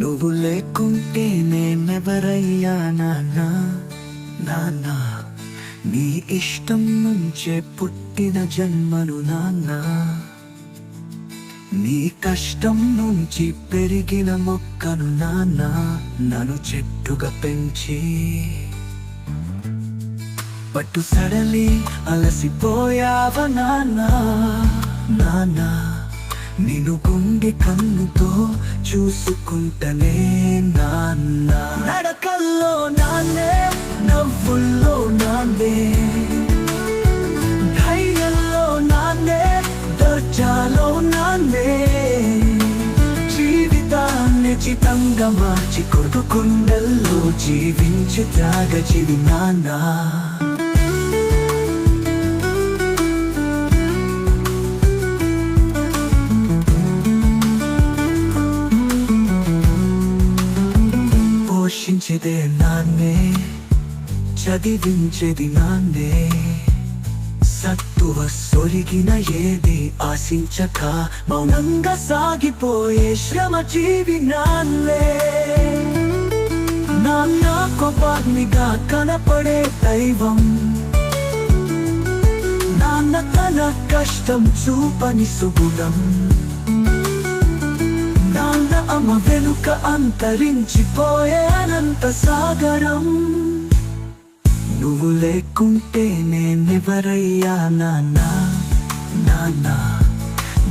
నువ్వు లేకుంటే నేనెవరయ్యా నాన్నా నాన్నా, నీ ఇష్టం నుంచే పుట్టిన జన్మను నాన్నా, నీ కష్టం నుంచి పెరిగిన మొక్కను నాన్నా, నన్ను చెట్టుగా పెంచి పట్టు సడలి అలసిపోయావ నాన్నా నాన్నా, నిన్ను గుండె కన్నుతో చూసుకుంటనే నాన్నా, నడకల్లో నాన్నే, నవ్వుల్లో నాన్నే, ధైర్యంలో నాన్నే, దర్జాలో నాన్నే, జీవితాన్ని చితంగా మార్చి కొడుకుండల్లో జీవించి త్యాగజీవి నాన్నా. పోషించేదే నాన్నే, చదివించేది నాన్నే, సత్తువ సొరిగిన ఏది ఆశించక మౌనంగా సాగిపోయే శ్రమజీవి నాన్నే, నాన్న కోపాగ్నిగా కనపడే దైవం, నాన్న తన కష్టం చూపని సుగుణం, నాన్న అమ్మ వెనుక అంతరించిపోయే అనంత సాగరం. నువ్వు లేకుంటే నేనెవరయ్యా నాన్నా నాన్నా,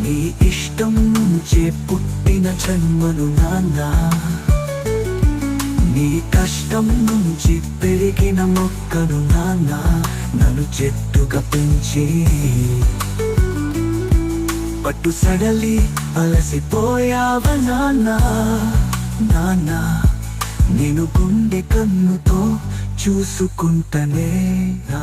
నీ ఇష్టం నుంచే పుట్టిన జన్మను నాన్నా, నీ కష్టం నుంచి పెరిగిన మొక్కను నాన్నా, నన్ను చెట్టుగా పెంచి పట్టు సడలి అలసిపోయావ నాన్నా నాన్నా, నేను గుండె కన్నుతో చూసుకుంటనే నా.